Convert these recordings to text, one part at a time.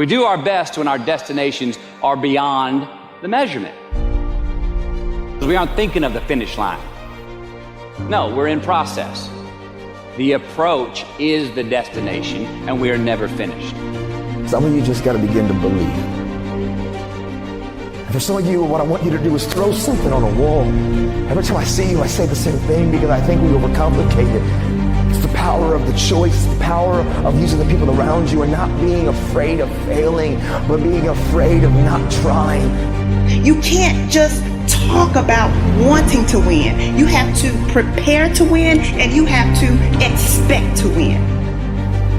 We do our best when our destinations are beyond the measurement. Because we aren't thinking of the finish line. No, we're in process. The approach is the destination, and we are never finished. Some of you just got to begin to believe. And for some of you, what I want you to do is throw something on a wall. Every time I see you, I say the same thing because I think we overcomplicate it. It's the power of the choice, it's the power of using the people around you and not being afraid of failing, but being afraid of not trying. You can't just talk about wanting to win. You have to prepare to win, and you have to expect to win.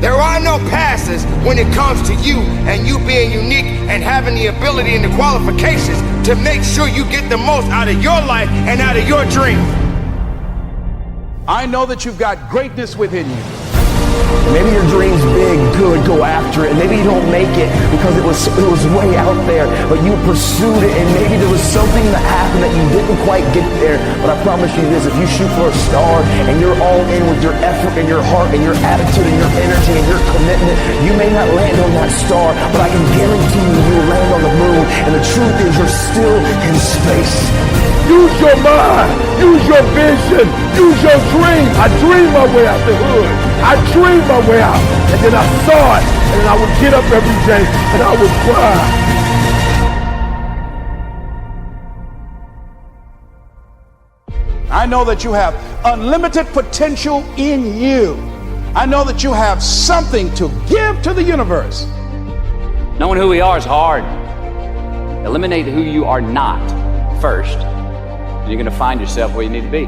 There are no passes when it comes to you and you being unique and having the ability and the qualifications to make sure you get the most out of your life and out of your dream. I know that you've got greatness within you. Maybe your dream's big, good, go after it. Maybe you don't make it because it was way out there, but you pursued it, and maybe there was something that happened that you didn't quite get there. But I promise you this, if you shoot for a star and you're all in with your effort and your heart and your attitude and your energy and your commitment, you may not land on that star, but I can guarantee you you'll land on the moon. And the truth is you're still in space. Use your mind, use your vision, use your dream. I dreamed my way out the hood. I dreamed my way out, and then I saw it, and then I would get up every day and I would cry. I know that you have unlimited potential in you. I know that you have something to give to the universe. Knowing who we are is hard. Eliminate who you are not first, and you're going to find yourself where you need to be.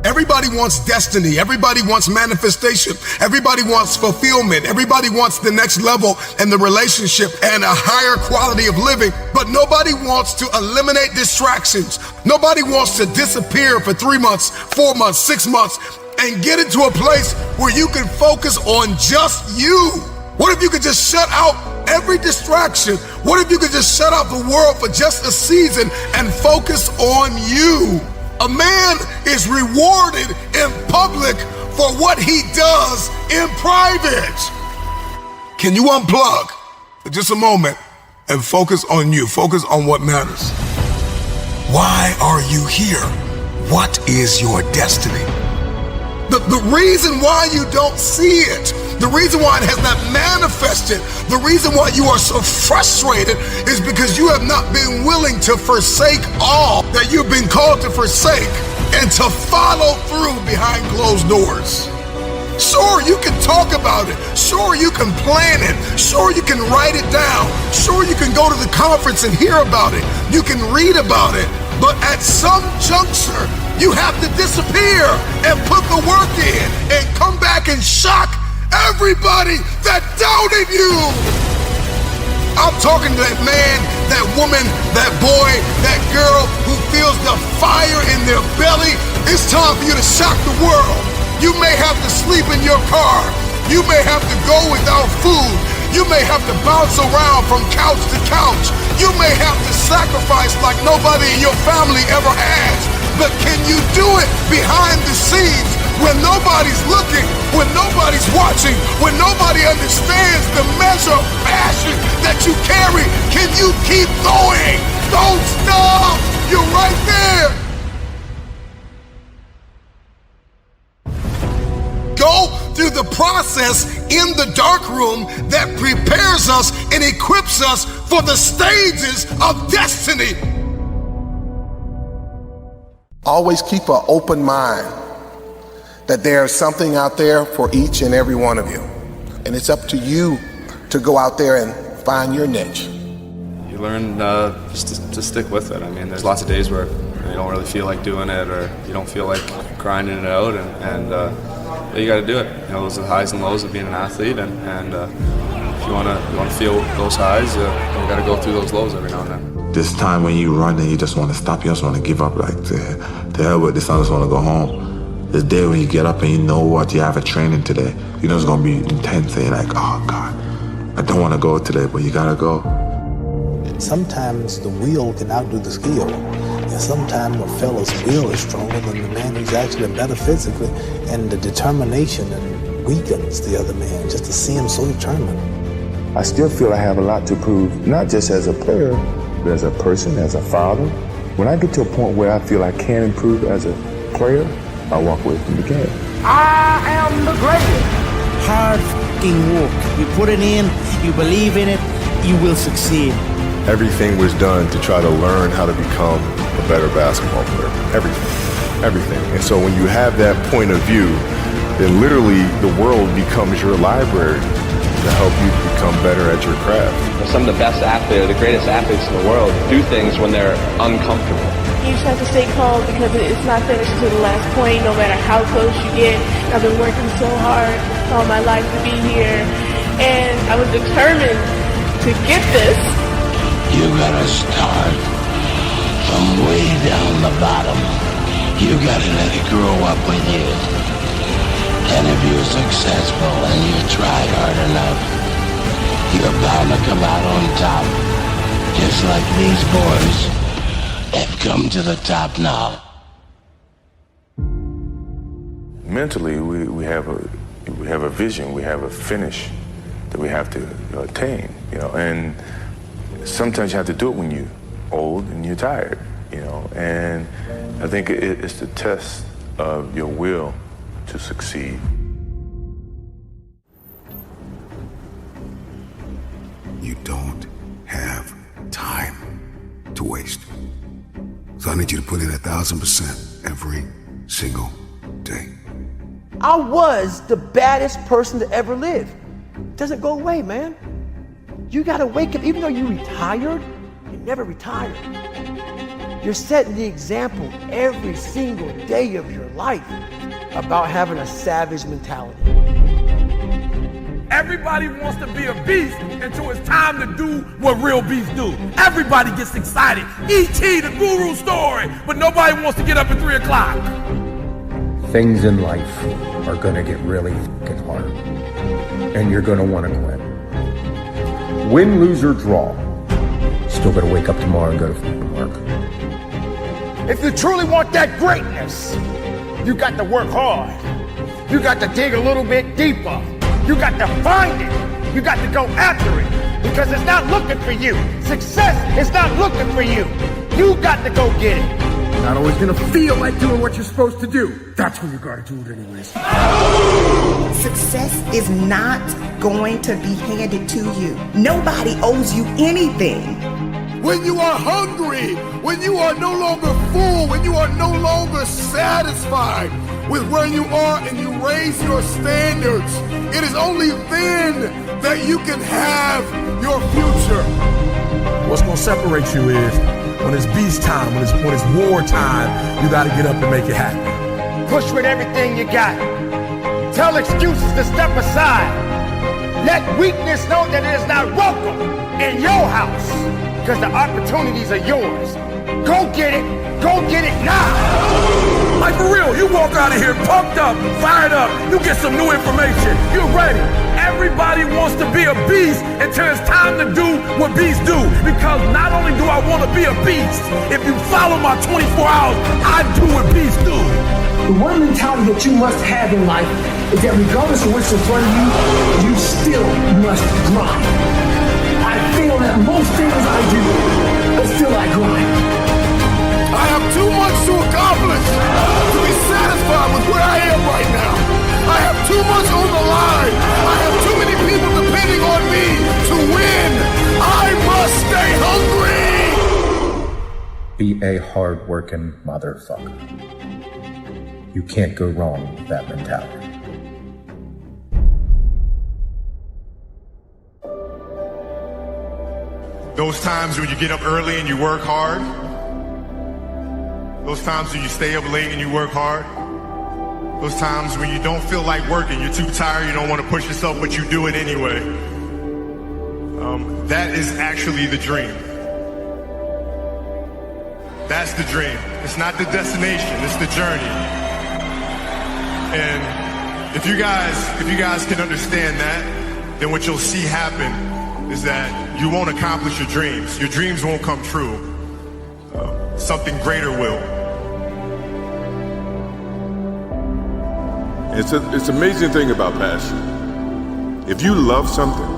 Everybody wants destiny. Everybody wants manifestation. Everybody wants fulfillment. Everybody wants the next level and the relationship and a higher quality of living. But nobody wants to eliminate distractions. Nobody wants to disappear for 3 months, 4 months, 6 months and get into a place where you can focus on just you. What if you could just shut out every distraction? What if you could just shut out the world for just a season and focus on you? A man is rewarded in public for what he does in private. Can you unplug for just a moment and focus on you? Focus on what matters. Why are you here? What is your destiny? The reason why you don't see it, the reason why it has not manifested, the reason why you are so frustrated is because you have not been willing to forsake all that you've been called to forsake and to follow through behind closed doors. Sure, you can talk about it. Sure, you can plan it. Sure, you can write it down. Sure, you can go to the conference and hear about it. You can read about it. But at some juncture, you have to disappear and put the work in and come back and shock everybody that doubted you. I'm talking to that man, that woman, that boy, that girl who feels the fire in their belly. It's time for you to shock the world. You may have to sleep in your car. You may have to go without food. You may have to bounce around from couch to couch. You may have to sacrifice like nobody in your family ever has. But can you do it behind the scenes when nobody's looking, when nobody's watching, when nobody understands the measure of passion that you carry? Can you keep going? Don't stop. You're right there. Go through the process in the dark room that prepares us and equips us for the stages of destiny. Always keep an open mind that there's something out there for each and every one of you. And it's up to you to go out there and find your niche. You learn just to stick with it. I mean, there's lots of days where you don't really feel like doing it or you don't feel like grinding it out, and you got to do it. You know, those are the highs and lows of being an athlete, and if you want to feel those highs, you got to go through those lows every now and then. This time when you run and you just want to stop, you just want to give up, like, to hell with this, I just want to go home. This day when you get up and you know what, you have a training today, you know it's going to be intense, and you're like, oh God, I don't want to go today, but you got to go. Sometimes the will can outdo the skill. And sometimes a fella's will is stronger than the man who's actually better physically, and the determination and weakens the other man just to see him so determined. I still feel I have a lot to prove, not just as a player, but as a person, as a father. When I get to a point where I feel I can improve as a player, I walk away from the game. I am the greatest. Hard fucking work. You put it in, you believe in it, you will succeed. Everything was done to try to learn how to become a better basketball player. Everything. And so when you have that point of view, then literally the world becomes your library to help you become better at your craft. Some of the best athletes, the greatest athletes in the world, do things when they're uncomfortable. You just have to stay calm because it's not finished to the last point, no matter how close you get. I've been working so hard all my life to be here, and I was determined to get this. You gotta start from way down the bottom. You gotta let it grow up with you. And if you're successful and you try hard enough, you're bound to come out on top. Just like these boys have come to the top now. Mentally, we have a vision, we have a finish that we have to attain, and sometimes you have to do it when you're old and you're tired, and I think it's the test of your will to succeed. You don't have time to waste. So I need you to put in 1,000% every single day. I was the baddest person to ever live. Doesn't go away, man. You gotta wake up, even though you retired, you never retired. You're setting the example every single day of your life about having a savage mentality. Everybody wants to be a beast until it's time to do what real beasts do. Everybody gets excited. E.T., the guru story, but nobody wants to get up at 3 o'clock. Things in life are gonna get really fucking hard, and you're gonna wanna quit. Win, lose, or draw, still gotta wake up tomorrow and go to fucking work. If you truly want that greatness, you got to work hard. You got to dig a little bit deeper. You got to find it. You got to go after it because it's not looking for you. Success is not looking for you. You got to go get it. You're not always gonna feel like doing what you're supposed to do. That's when you gotta do it anyways. Success is not going to be handed to you. Nobody owes you anything. When you are hungry, when you are no longer full, when you are no longer satisfied with where you are and you raise your standards, it is only then that you can have your future. What's gonna separate you is when it's beast time, when it's war time, you gotta get up and make it happen. Push with everything you got. Tell excuses to step aside. Let weakness know that it is not welcome in your house, because the opportunities are yours. Go get it now. Like for real, you walk out of here pumped up, fired up, you get some new information, you're ready. Everybody wants to be a beast until it's time to do what beasts do. Because not only do I want to be a beast, if you follow my 24 hours, I do what beasts do. The one mentality that you must have in life is that regardless of what's in front of you, you still must grind. I feel that most things I do, but still I grind. I have too much to accomplish to be satisfied with where I am right now. I have too much on the line. I have too many people depending on me to win. I must stay hungry. Be a hard-working motherfucker. You can't go wrong with that mentality. Those times when you get up early and you work hard, those times when you stay up late and you work hard, those times when you don't feel like working, you're too tired, you don't want to push yourself, but you do it anyway. That is actually the dream. That's the dream. It's not the destination, it's the journey. And if you guys can understand that, then what you'll see happen is that you won't accomplish your dreams. Your dreams won't come true. something greater will. It's an amazing thing about passion. If you love something,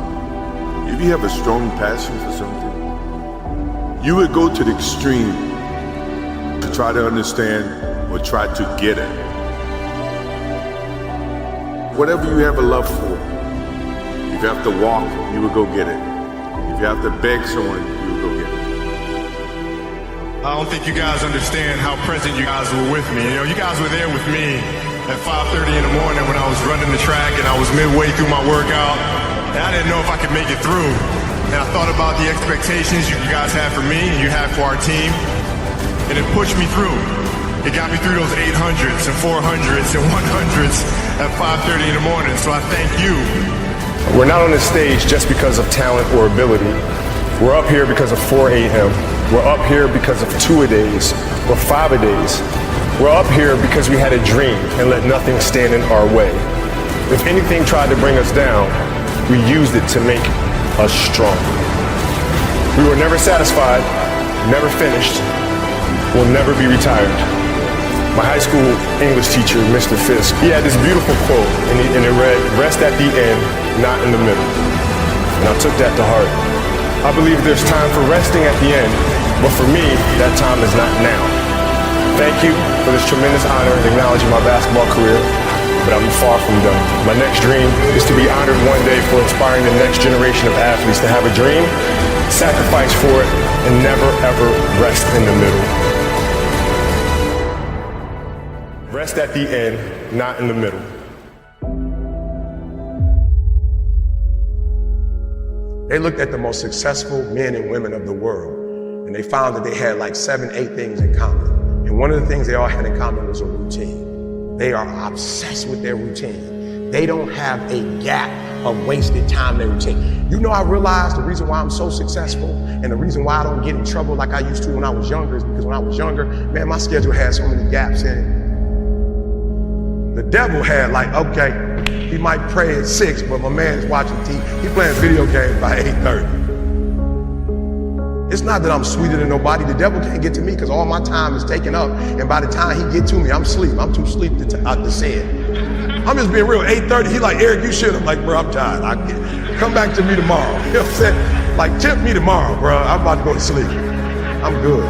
if you have a strong passion for something, you would go to the extreme to try to understand or try to get it. Whatever you have a love for, if you have to walk, you would go get it. If you have to beg someone, you would go get it. I don't think you guys understand how present you guys were with me. You know, you guys were there with me at 5:30 in the morning when I was running the track and I was midway through my workout and I didn't know if I could make it through. And I thought about the expectations you guys had for me and you had for our team, and it pushed me through. It got me through those 800s and 400s and 100s at 5:30 in the morning, so I thank you. We're not on this stage just because of talent or ability. We're up here because of 4 a.m. We're up here because of 2-a-days or 5-a-days. We're up here because we had a dream and let nothing stand in our way. If anything tried to bring us down, we used it to make us strong. We were never satisfied, never finished, will never be retired. My high school English teacher, Mr. Fisk, he had this beautiful quote, and it read, "Rest at the end, not in the middle." And I took that to heart. I believe there's time for resting at the end, but for me, that time is not now. Thank you for this tremendous honor in acknowledging my basketball career, but I'm far from done. My next dream is to be honored one day for inspiring the next generation of athletes to have a dream, sacrifice for it, and never ever rest in the middle. Rest at the end, not in the middle. They looked at the most successful men and women of the world, and they found that they had like 7, 8 things in common. And one of the things they all had in common was a routine. They are obsessed with their routine. They don't have a gap of wasted time in their routine. You know, I realized the reason why I'm so successful and the reason why I don't get in trouble like I used to when I was younger is because when I was younger, man, my schedule had so many gaps in it. The devil had like, okay, he might pray at 6, but my man is watching TV. He's playing video games by 8:30. It's not that I'm sweeter than nobody. The devil can't get to me because all my time is taken up. And by the time he get to me, I'm asleep. I'm too asleep to say it. I'm just being real. 8:30, he like, Eric, you should. I'm like, bro, I'm tired. Come back to me tomorrow. You know what I'm saying? Like, tempt me tomorrow, bro. I'm about to go to sleep. I'm good.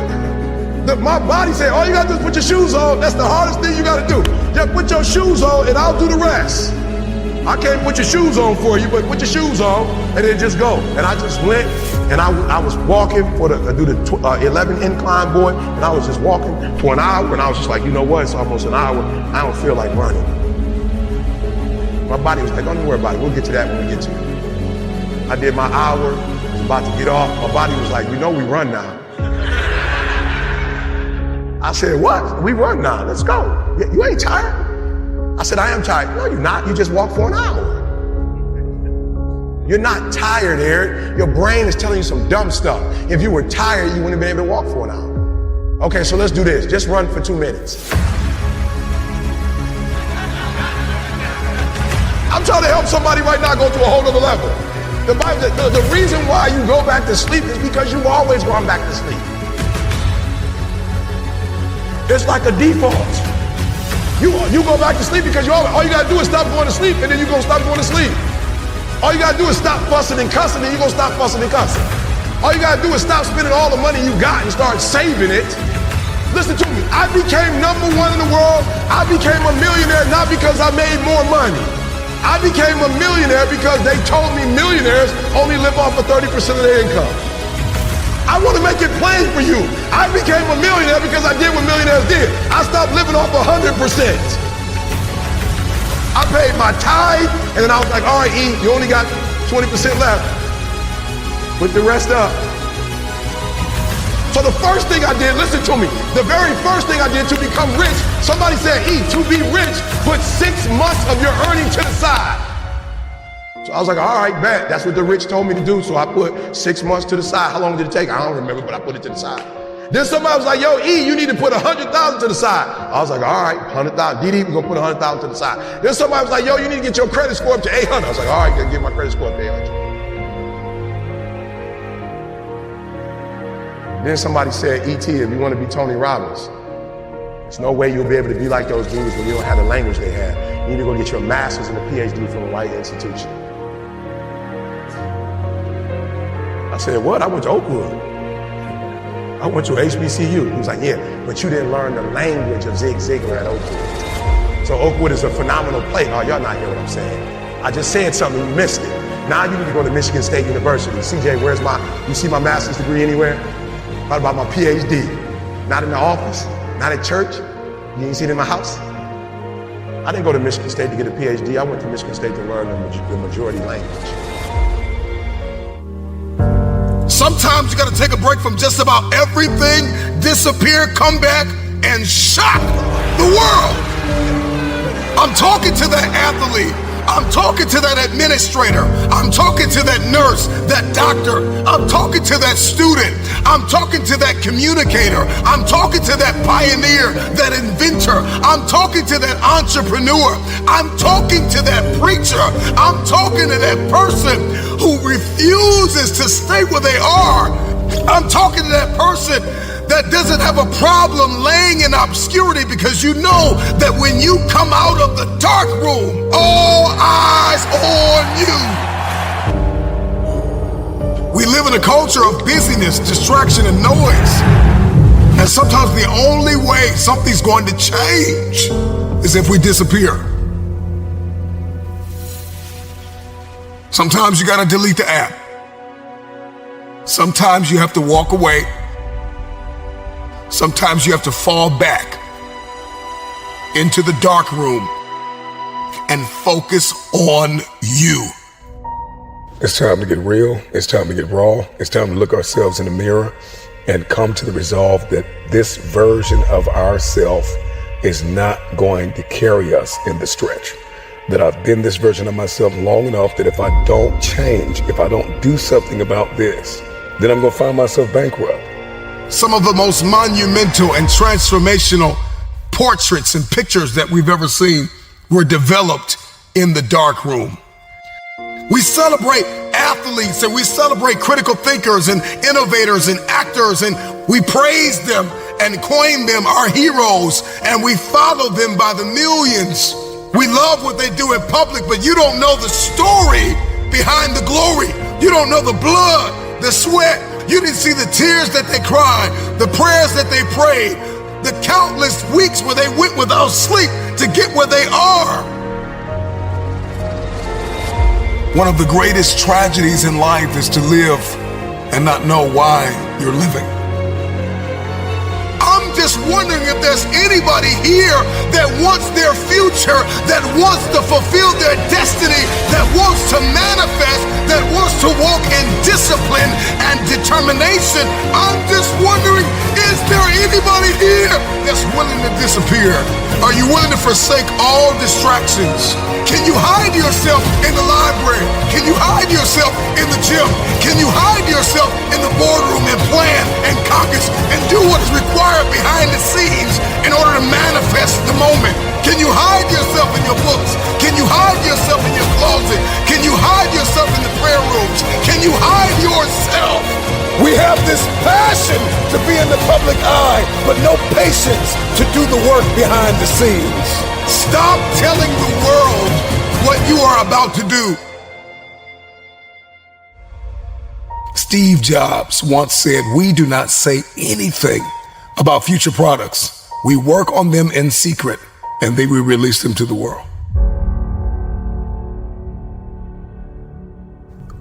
My body said, all you got to do is put your shoes on. That's the hardest thing you got to do. Just put your shoes on and I'll do the rest. I can't put your shoes on for you, but put your shoes on and then just go. And I just went and I was walking do the 11 incline, boy, and I was just walking for an hour and I was just like, you know what, it's almost an hour. I don't feel like running. My body was like, don't worry about it. We'll get to that when we get to it. I did my hour, I was about to get off. My body was like, we know we run now. I said, what? We run now, let's go. You ain't tired? I said, I am tired. No, you're not. You just walked for an hour. You're not tired, Eric. Your brain is telling you some dumb stuff. If you were tired, you wouldn't have been able to walk for an hour. Okay, so let's do this. Just run for 2 minutes. I'm trying to help somebody right now go to a whole other level. The reason why you go back to sleep is because you've always gone back to sleep. It's like a default. You go back to sleep because all you gotta do is stop going to sleep and then you're gonna stop going to sleep. All you gotta do is stop fussing and cussing and you're gonna stop fussing and cussing. All you gotta do is stop spending all the money you got and start saving it. Listen to me, I became #1 in the world. I became a millionaire not because I made more money. I became a millionaire because they told me millionaires only live off of 30% of their income. I want to make it plain for you. I became a millionaire because I did what millionaires did. I stopped living off 100%. I paid my tithe, and then I was like, all right, E, you only got 20% left. Put the rest up. So the first thing I did, listen to me, the very first thing I did to become rich, somebody said, E, to be rich, put 6 months of your earnings to the side. So I was like, all right, bet. That's what the rich told me to do. So I put 6 months to the side. How long did it take? I don't remember, but I put it to the side. Then somebody was like, yo, E, you need to put 100,000 to the side. I was like, all right, 100,000. DD, we're going to put 100,000 to the side. Then somebody was like, yo, you need to get your credit score up to 800. I was like, all right, get my credit score up to 800. Then somebody said, E.T., if you want to be Tony Robbins, there's no way you'll be able to be like those dudes when you don't have the language they have. You need to go get your master's and a PhD from a white institution. I said, what? I went to Oakwood. I went to HBCU. He was like, yeah, but you didn't learn the language of Zig Ziglar at Oakwood. So Oakwood is a phenomenal place. Oh, y'all not hearing what I'm saying. I just said something, you missed it. Now you need to go to Michigan State University. CJ, you see my master's degree anywhere? What about my PhD? Not in the office, not at church. You ain't see it in my house. I didn't go to Michigan State to get a PhD. I went to Michigan State to learn the majority language. Sometimes you got to take a break from just about everything, disappear, come back, and shock the world. I'm talking to that athlete. I'm talking to that administrator. I'm talking to that nurse, that doctor. I'm talking to that student. I'm talking to that communicator. I'm talking to that pioneer, that inventor. I'm talking to that entrepreneur. I'm talking to that preacher. I'm talking to that person who refuses to stay where they are. I'm talking to that person that doesn't have a problem laying in obscurity, because you know that when you come out of the dark room, all eyes on you. We live in a culture of busyness, distraction, and noise. And sometimes the only way something's going to change is if we disappear. Sometimes you gotta delete the app. Sometimes you have to walk away. Sometimes you have to fall back into the dark room and focus on you. It's time to get real. It's time to get raw. It's time to look ourselves in the mirror and come to the resolve that this version of ourself is not going to carry us in the stretch. That I've been this version of myself long enough that if I don't change, if I don't do something about this, then I'm going to find myself bankrupt. Some of the most monumental and transformational portraits and pictures that we've ever seen were developed in the dark room. We celebrate athletes and we celebrate critical thinkers and innovators and actors, and we praise them and coin them our heroes, and we follow them by the millions. We love what they do in public, but you don't know the story behind the glory. You don't know the blood, the sweat. You didn't see the tears that they cried, the prayers that they prayed, the countless weeks where they went without sleep to get where they are. One of the greatest tragedies in life is to live and not know why you're living. I'm just wondering if there's anybody here that wants their future, that wants to fulfill their destiny, that wants to manifest, that wants to walk in discipline and determination. I'm just wondering, is there anybody here that's willing to disappear? Are you willing to forsake all distractions? Can you hide yourself in the library? Can you hide yourself in the gym? Can you hide yourself in the boardroom and plan and caucus and do what is required behind the scenes in order to manifest the moment? Can you hide yourself in your books? Can you hide yourself in your closet? Can you hide yourself in the prayer rooms? Can you hide yourself? We have this passion to be in the public eye, but no patience to do the work behind the scenes. Stop telling the world what you are about to do. Steve Jobs once said, "We do not say anything about future products. We work on them in secret, and then we release them to the world."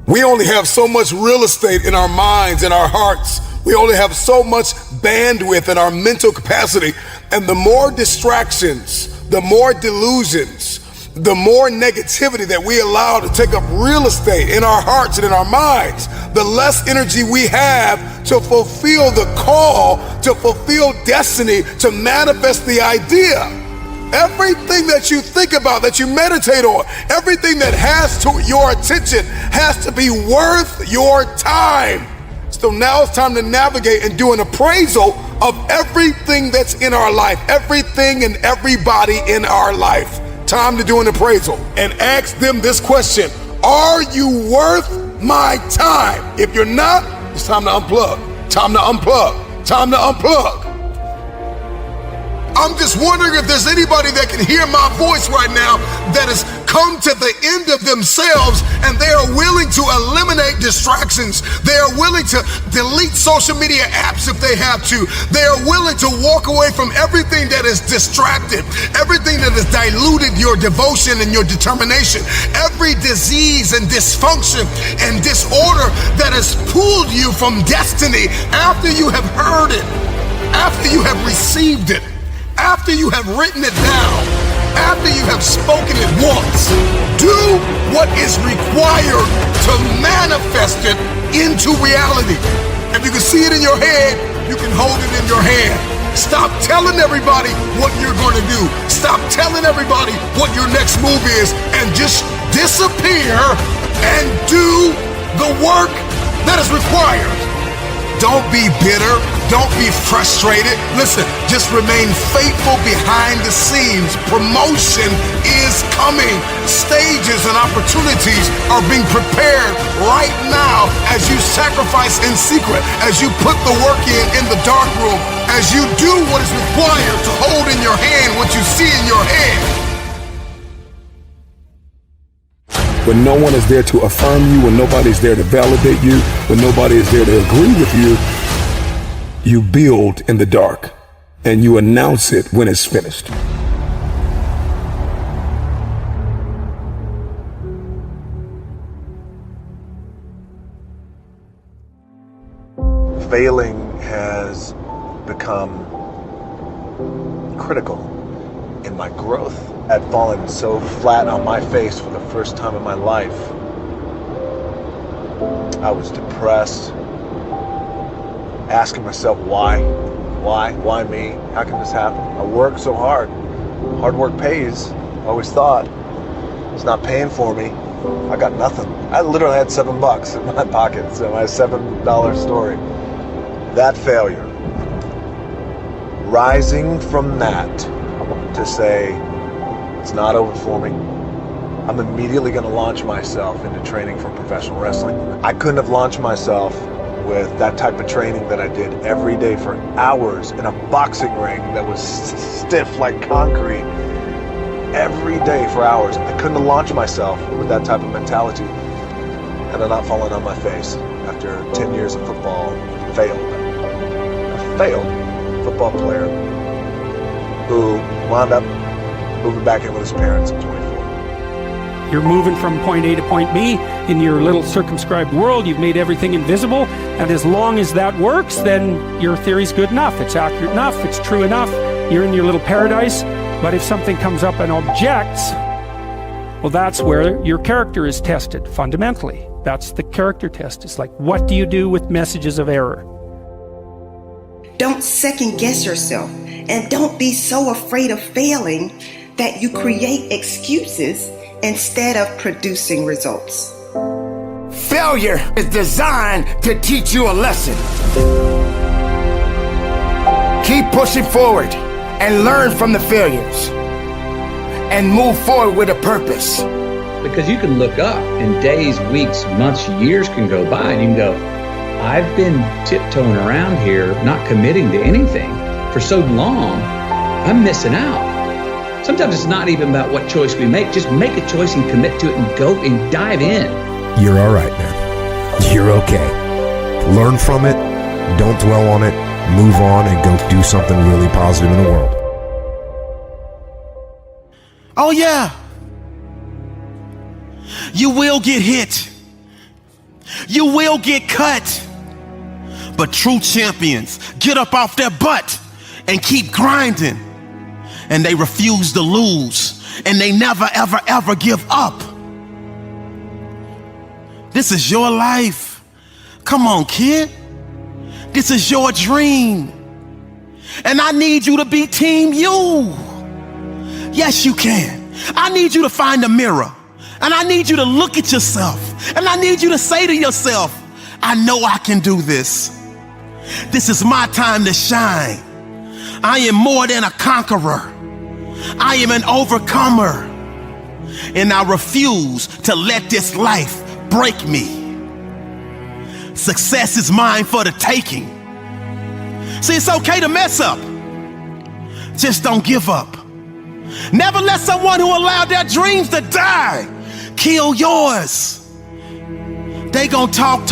We only have so much real estate in our minds and our hearts. We only have so much bandwidth in our mental capacity. And the more distractions, the more delusions, the more negativity that we allow to take up real estate in our hearts and in our minds, the less energy we have to fulfill the call, to fulfill destiny, to manifest the idea. Everything that you think about, that you meditate on, everything that has to your attention has to be worth your time. So now it's time to navigate and do an appraisal of everything that's in our life, everything and everybody in our life. Time to do an appraisal and ask them this question: are you worth my time? If you're not, it's time to unplug. Time to unplug. Time to unplug. I'm just wondering if there's anybody that can hear my voice right now that has come to the end of themselves and they are willing to eliminate distractions. They are willing to delete social media apps if they have to. They are willing to walk away from everything that is distracted, everything that has diluted your devotion and your determination, every disease and dysfunction and disorder that has pulled you from destiny after you have heard it, after you have received it, after you have written it down, after you have spoken it once. Do what is required to manifest it into reality. If you can see it in your head, you can hold it in your hand. Stop telling everybody what you're going to do. Stop telling everybody what your next move is, and just disappear and do the work that is required. Don't be bitter. Don't be frustrated. Listen, just remain faithful behind the scenes. Promotion is coming. Stages and opportunities are being prepared right now as you sacrifice in secret, as you put the work in the dark room, as you do what is required to hold in your hand what you see in your head. When no one is there to affirm you, when nobody's there to validate you, when nobody is there to agree with you, you build in the dark and you announce it when it's finished. Failing has become critical in my growth. I'd fallen so flat on my face for the first time in my life. I was depressed, asking myself why me? How can this happen? I worked so hard. Hard work pays, I always thought. It's not paying for me. I got nothing. I literally had $7 in my pocket, so my $7 story. That failure, rising from that to say, it's not over for me. I'm immediately going to launch myself into training for professional wrestling. I couldn't have launched myself with that type of training that I did every day for hours in a boxing ring that was stiff like concrete. Every day for hours. I couldn't have launched myself with that type of mentality and I'm not falling on my face after 10 years of football. Failed. A failed football player who wound up moving back in with his parents at 24. You're moving from point A to point B in your little circumscribed world. You've made everything invisible. And as long as that works, then your theory's good enough. It's accurate enough. It's true enough. You're in your little paradise. But if something comes up and objects, well, that's where your character is tested fundamentally. That's the character test. It's like, what do you do with messages of error? Don't second guess yourself, and don't be so afraid of failing that you create excuses instead of producing results. Failure is designed to teach you a lesson. Keep pushing forward and learn from the failures and move forward with a purpose. Because you can look up and days, weeks, months, years can go by and you can go, I've been tiptoeing around here, not committing to anything for so long, I'm missing out. Sometimes it's not even about what choice we make. Just make a choice and commit to it and go and dive in. You're all right, man. You're okay. Learn from it. Don't dwell on it. Move on and go do something really positive in the world. Oh yeah. You will get hit. You will get cut. But true champions get up off their butt and keep grinding. And they refuse to lose. And they never, ever, ever give up. This is your life. Come on, kid. This is your dream. And I need you to be Team You. Yes, you can. I need you to find a mirror. And I need you to look at yourself. And I need you to say to yourself, I know I can do this. This is my time to shine. I am more than a conqueror. I am an overcomer. And I refuse to let this life break me. Success is mine for the taking. See, it's okay to mess up. Just don't give up. Never let someone who allowed their dreams to die kill yours. They gonna talk.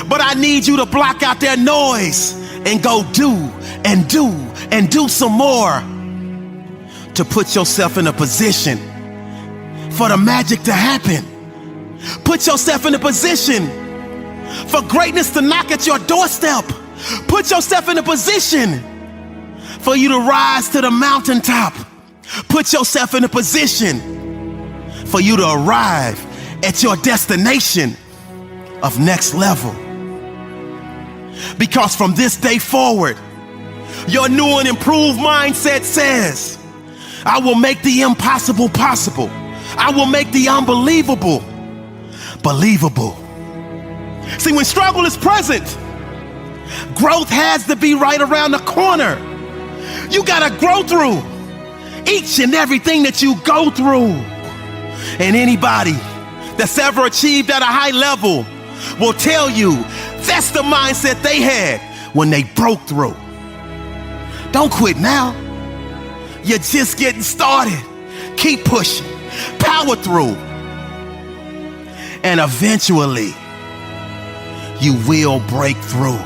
But I need you to block out their noise and go do some more to put yourself in a position for the magic to happen. Put yourself in a position for greatness to knock at your doorstep. Put yourself in a position for you to rise to the mountaintop. Put yourself in a position for you to arrive at your destination of next level. Because from this day forward, your new and improved mindset says, I will make the impossible possible. I will make the unbelievable believable. See, when struggle is present, growth has to be right around the corner. You gotta grow through each and everything that you go through. And anybody that's ever achieved at a high level will tell you that's the mindset they had when they broke through. Don't quit now. You're just getting started. Keep pushing. Power through. And eventually, you will break through.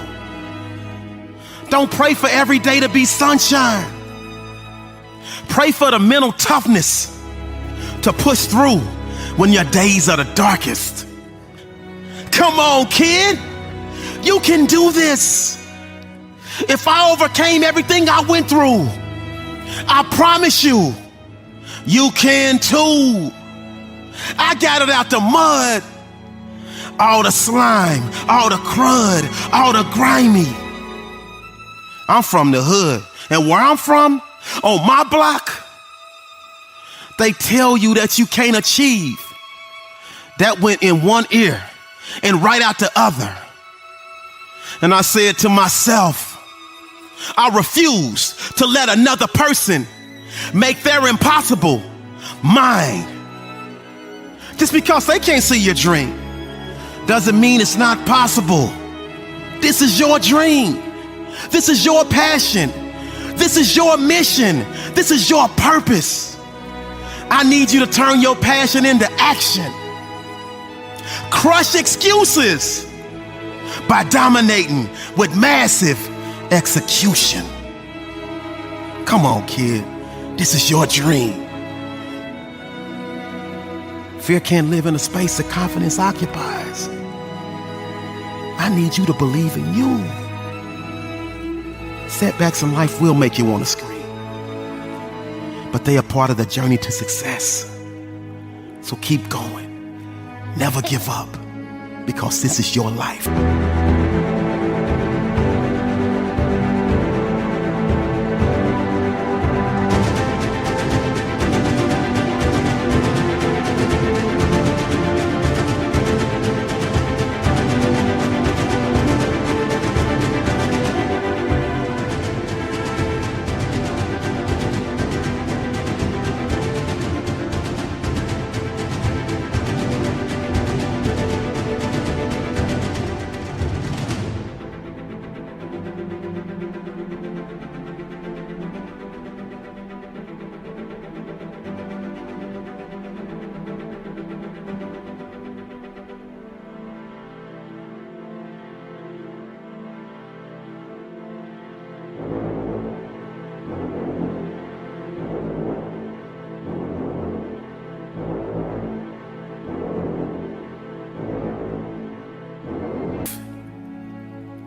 Don't pray for every day to be sunshine. Pray for the mental toughness to push through when your days are the darkest. Come on, kid. You can do this. If I overcame everything I went through, I promise you, you can too. I got it out the mud, all the slime, all the crud, all the grimy. I'm from the hood, and where I'm from, on my block, they tell you that you can't achieve. That went in one ear and right out the other. And I said to myself, I refuse to let another person make their impossible mine. Just because they can't see your dream doesn't mean it's not possible. This is your dream. This is your passion. This is your mission. This is your purpose. I need you to turn your passion into action. Crush excuses by dominating with massive execution. Come on, kid. This is your dream. Fear can't live in a space that confidence occupies. I need you to believe in you. Setbacks in life will make you want to scream, but they are part of the journey to success. So keep going. Never give up, because this is your life.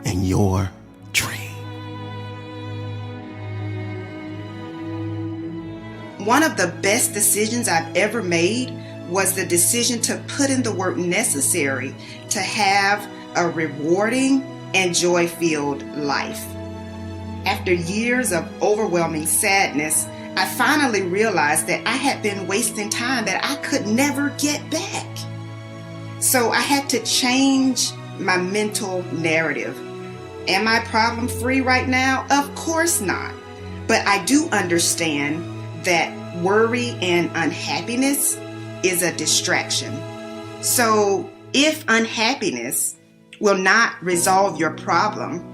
And your dream. One of the best decisions I've ever made was the decision to put in the work necessary to have a rewarding and joy-filled life. After years of overwhelming sadness, I finally realized that I had been wasting time that I could never get back. So I had to change my mental narrative. Am I problem-free right now? Of course not. But I do understand that worry and unhappiness is a distraction. So if unhappiness will not resolve your problem,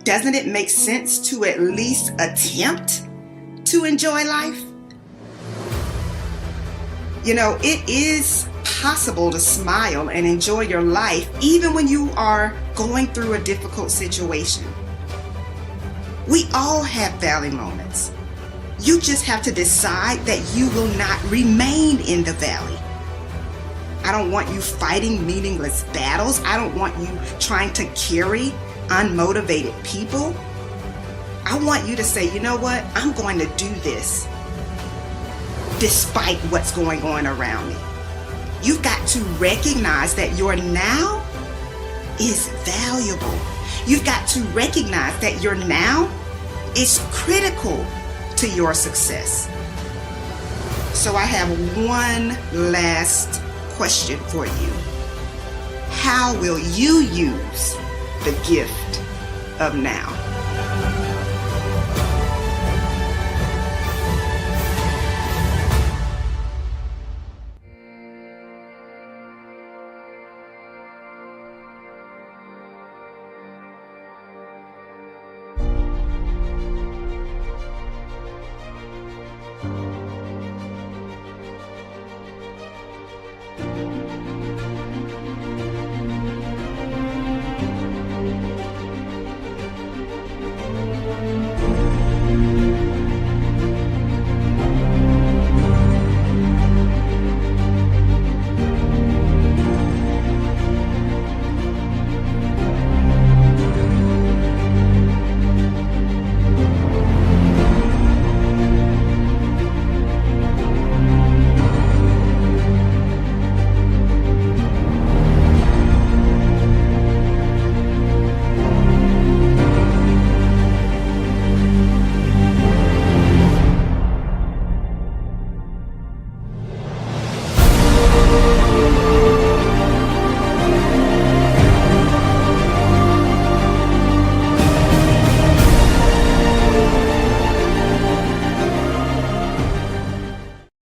Doesn't it make sense to at least attempt to enjoy life? You know, it is possible to smile and enjoy your life even when you are going through a difficult situation. We all have valley moments. You just have to decide that you will not remain in the valley. I don't want you fighting meaningless battles. I don't want you trying to carry unmotivated people. I want you to say, you know what? I'm going to do this despite what's going on around me. You've got to recognize that your now is valuable. You've got to recognize that your now is critical to your success. So I have one last question for you. How will you use the gift of now?